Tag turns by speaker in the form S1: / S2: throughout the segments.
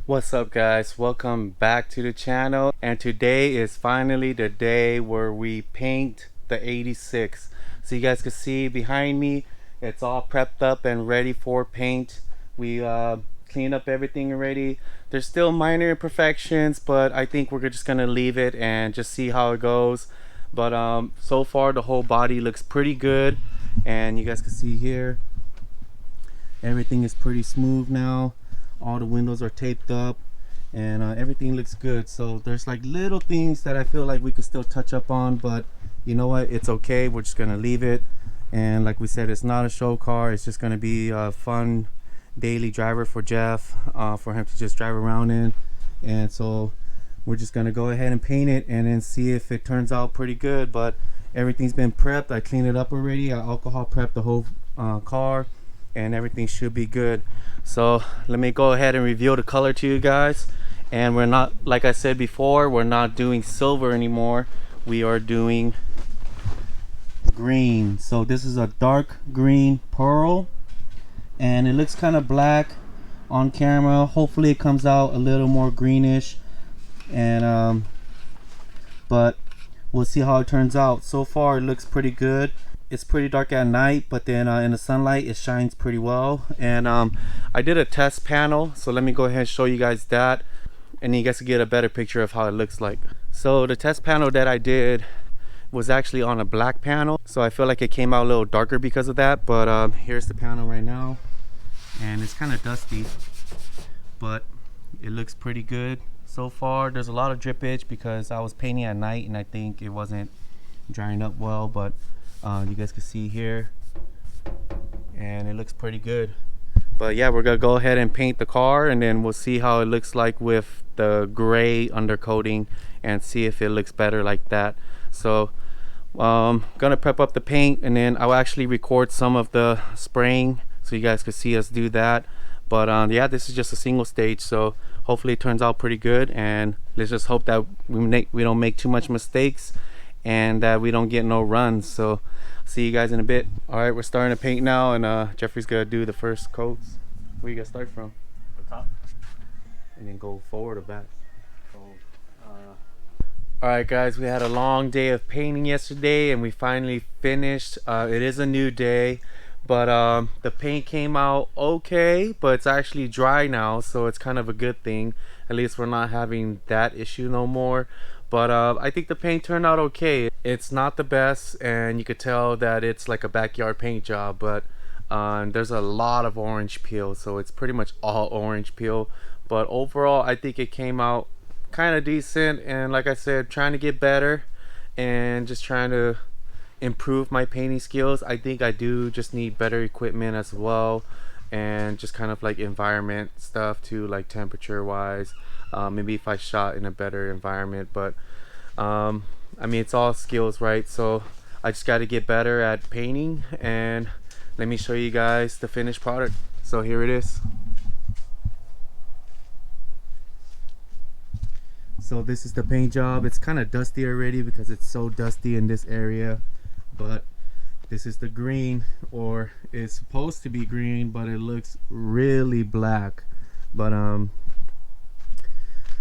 S1: What's up, guys? Welcome back to the channel, and today is finally the day where we paint the 86. So you guys can see behind me, it's all prepped up and ready for paint. We cleaned up everything already. There's still minor imperfections, but I think we're just gonna leave it and just see how it goes. But so far the whole body looks pretty good, and you guys can see here everything is pretty smooth now. All the windows are taped up, and everything looks good. So there's like little things that I feel like we could still touch up on, but you know what, it's okay, we're just gonna leave it. And like we said, it's not a show car, it's just gonna be a fun daily driver for Jeff, for him to just drive around in. And so we're just gonna go ahead and paint it and then see if it turns out pretty good. But everything's been prepped, I cleaned it up already, I alcohol prepped the whole car, and everything should be good. So let me go ahead and reveal the color to you guys. And we're not, like I said before, we're not doing silver anymore, we are doing green. So this is a dark green pearl, and it looks kind of black on camera. Hopefully it comes out a little more greenish, and but we'll see how it turns out. So far it looks pretty good. It's pretty dark at night, but then in the sunlight it shines pretty well. And I did a test panel, so let me go ahead and show you guys that, and you guys can get a better picture of how it looks like. So the test panel that I did was actually on a black panel, so I feel like it came out a little darker because of that. But here's the panel right now, and it's kind of dusty, but it looks pretty good so far. There's a lot of drippage because I was painting at night and I think it wasn't drying up well, but you guys can see here, and it looks pretty good. But yeah, we're gonna go ahead and paint the car, and then we'll see how it looks like with the gray undercoating and see if it looks better like that. So gonna prep up the paint, and then I'll actually record some of the spraying so you guys can see us do that. But yeah, this is just a single stage, so hopefully it turns out pretty good, and let's just hope that we don't make too much mistakes and that we don't get no runs. So see you guys in a bit. All right, we're starting to paint now, and Jeffrey's gonna do the first coats. Where you gonna start from?
S2: The top.
S1: And then go forward or back? All right, guys, we had a long day of painting yesterday, and we finally finished. It is a new day, but the paint came out okay, but it's actually dry now, so it's kind of a good thing. At least we're not having that issue no more. But I think the paint turned out okay. It's not the best, and you could tell that it's like a backyard paint job, but there's a lot of orange peel, so it's pretty much all orange peel. But overall, I think it came out kind of decent, and like I said, trying to get better and just trying to improve my painting skills. I think I do just need better equipment as well, and just kind of like environment stuff too, like temperature wise. Maybe if I shot in a better environment, but I mean, it's all skills, right? So I just got to get better at painting, and let me show you guys the finished product. So here it is. So this is the paint job. It's kind of dusty already because it's so dusty in this area, but this is the green, or it's supposed to be green, but it looks really black. But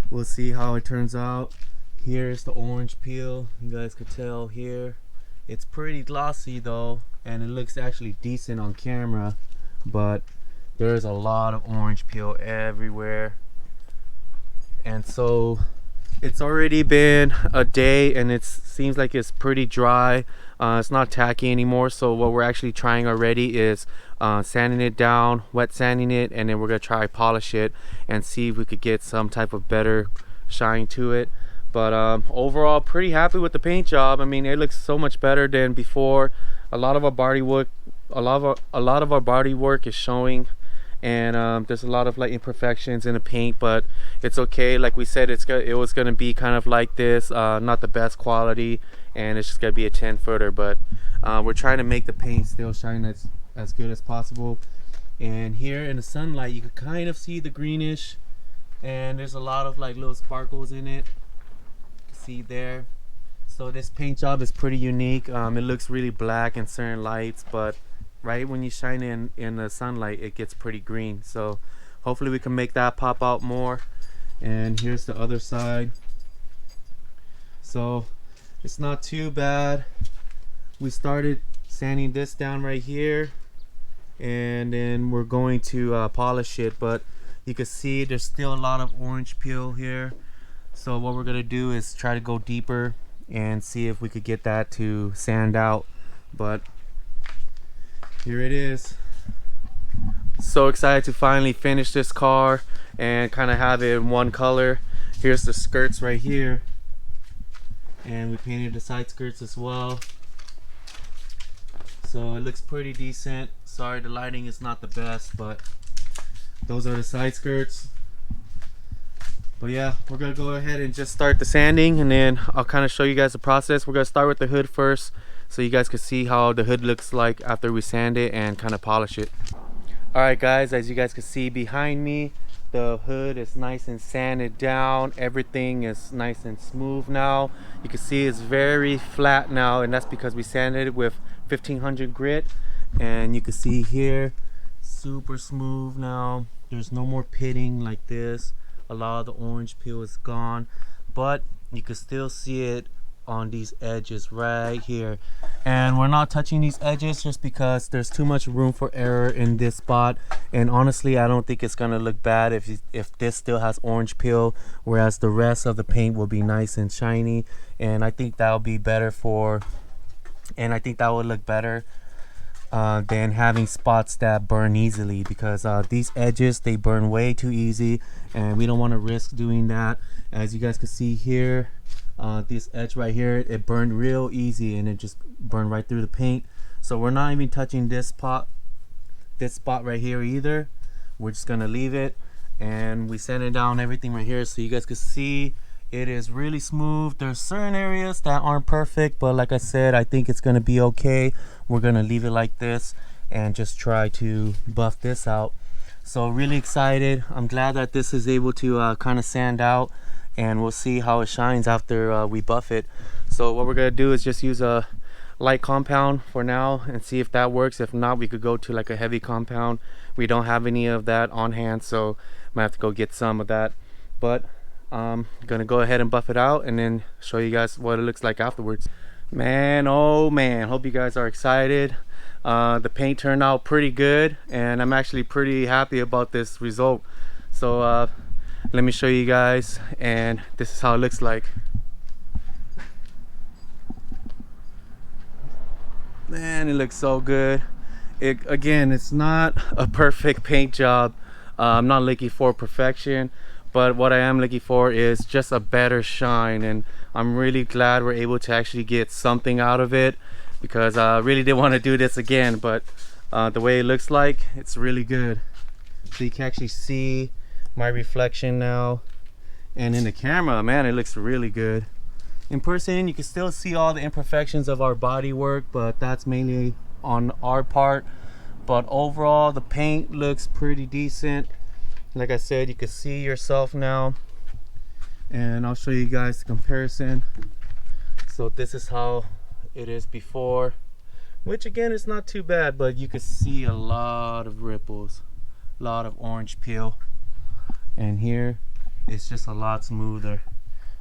S1: we'll see how it turns out. Here's the orange peel. You guys could tell here. It's pretty glossy though, and it looks actually decent on camera, but there's a lot of orange peel everywhere. And so it's already been a day, and it seems like it's pretty dry. It's not tacky anymore, so what we're actually trying already is sanding it down, wet sanding it, and then we're gonna try polish it and see if we could get some type of better shine to it. But overall, pretty happy with the paint job. I mean, it looks so much better than before. A lot of our body work is showing, and there's a lot of like imperfections in the paint, but it's okay. Like we said, it was gonna be kind of like this, not the best quality, and it's just gonna be a 10-footer, but we're trying to make the paint still shine as good as possible. And here in the sunlight, you can kind of see the greenish, and there's a lot of like little sparkles in it. You can see there. So this paint job is pretty unique. It looks really black in certain lights, but right when you shine in the sunlight, it gets pretty green. So hopefully we can make that pop out more. and here's the other side. So it's not too bad. We started sanding this down right here, and then we're going to polish it, but you can see there's still a lot of orange peel here. So what we're gonna do is try to go deeper and see if we could get that to sand out. But here it is. So excited to finally finish this car and kind of have it in one color. Here's the skirts right here, and we painted the side skirts as well. So it looks pretty decent. Sorry, the lighting is not the best, but those are the side skirts. But yeah, we're gonna go ahead and just start the sanding, and then I'll kind of show you guys the process. We're gonna start with the hood first, so you guys can see how the hood looks like after we sand it and kind of polish it. All right guys, as you guys can see behind me, the hood is nice and sanded down. Everything is nice and smooth now. You can see it's very flat now, and that's because we sanded it with 1500 grit. And you can see here, super smooth now. There's no more pitting like this. A lot of the orange peel is gone, but you can still see it on these edges right here. And we're not touching these edges just because there's too much room for error in this spot. And honestly, I don't think it's gonna look bad if this still has orange peel, whereas the rest of the paint will be nice and shiny. And I think that'll be better and I think that would look better than having spots that burn easily, because these edges, they burn way too easy, and we don't want to risk doing that. As you guys can see here, this edge right here, it burned real easy, and it just burned right through the paint. So we're not even touching this spot right here either. We're just gonna leave it, and we sanded down everything right here so you guys can see it is really smooth. There's certain areas that aren't perfect, but like I said, I think it's gonna be okay. We're gonna leave it like this and just try to buff this out. So really excited. I'm glad that this is able to kind of sand out, and we'll see how it shines after we buff it. So what we're gonna do is just use a light compound for now and see if that works. If not, we could go to like a heavy compound. We don't have any of that on hand, so might have to go get some of that. But I'm gonna go ahead and buff it out and then show you guys what it looks like afterwards. Man, oh man, hope you guys are excited. The paint turned out pretty good, and I'm actually pretty happy about this result. So let me show you guys, and this is how it looks like. Man, it looks so good. Again, it's not a perfect paint job. I'm not looking for perfection, but what I am looking for is just a better shine, and I'm really glad we're able to actually get something out of it, because I really didn't want to do this again, but the way it looks like, it's really good. So you can actually see my reflection now, and in the camera, man, it looks really good. In person, you can still see all the imperfections of our body work, but that's mainly on our part. But overall, the paint looks pretty decent. Like I said, you can see yourself now, and I'll show you guys the comparison. So this is how it is before, which again is not too bad, but you can see a lot of ripples, a lot of orange peel, and here it's just a lot smoother.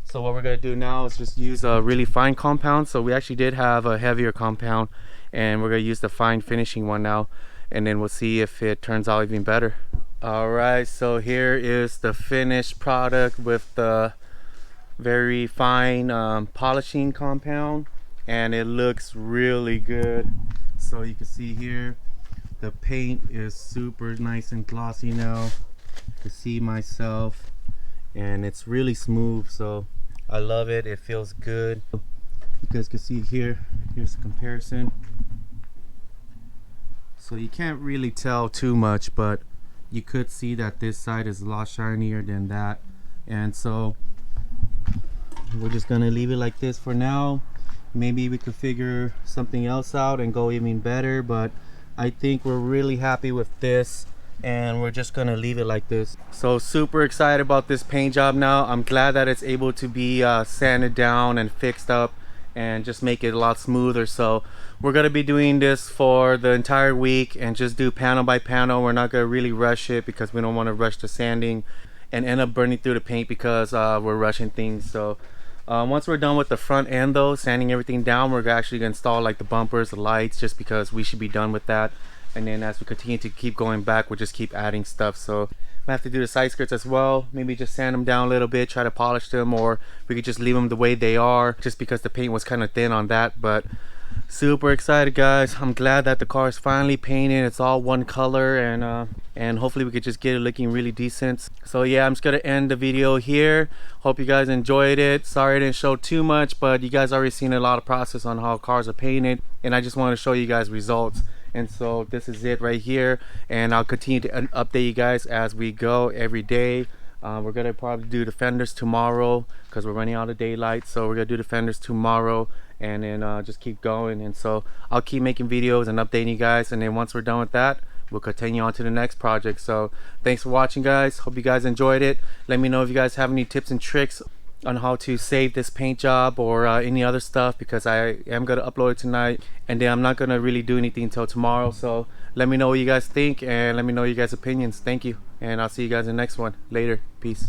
S1: So what we're gonna do now is just use a really fine compound. So we actually did have a heavier compound, and we're gonna use the fine finishing one now, and then we'll see if it turns out even better. All right, so here is the finished product with the very fine polishing compound, and it looks really good. So you can see here, the paint is super nice and glossy now. You can see myself, and it's really smooth, so I love it. It feels good. You guys can see here, here's the comparison. So you can't really tell too much, but you could see that this side is a lot shinier than that. And so we're just gonna leave it like this for now. Maybe we could figure something else out and go even better, but I think we're really happy with this, and we're just gonna leave it like this. So super excited about this paint job now. I'm glad that it's able to be sanded down and fixed up and just make it a lot smoother. So we're gonna be doing this for the entire week and just do panel by panel. We're not gonna really rush it because we don't want to rush the sanding. and end up burning through the paint because we're rushing things. So once we're done with the front end though, sanding everything down, we're actually gonna install like the bumpers, the lights, just because we should be done with that. And then as we continue to keep going back, we'll just keep adding stuff. So I have to do the side skirts as well, maybe just sand them down a little bit, try to polish them, or we could just leave them the way they are just because the paint was kind of thin on that. But super excited, guys. I'm glad that the car is finally painted. It's all one color, and hopefully we could just get it looking really decent. So yeah, I'm just gonna end the video here. Hope you guys enjoyed it. Sorry I didn't show too much, but you guys already seen a lot of process on how cars are painted, and I just want to show you guys results. And so this is it right here, and I'll continue to update you guys as we go every day. We're gonna probably do the fenders tomorrow because we're running out of daylight, so we're gonna do the fenders tomorrow, and then just keep going. And so I'll keep making videos and updating you guys, and then once we're done with that, we'll continue on to the next project. So thanks for watching, guys. Hope you guys enjoyed it. Let me know if you guys have any tips and tricks on how to save this paint job or any other stuff, because I am gonna upload it tonight, and then I'm not gonna really do anything until tomorrow. So let me know what you guys think, and let me know your guys' opinions. Thank you, and I'll see you guys in the next one. Later. Peace.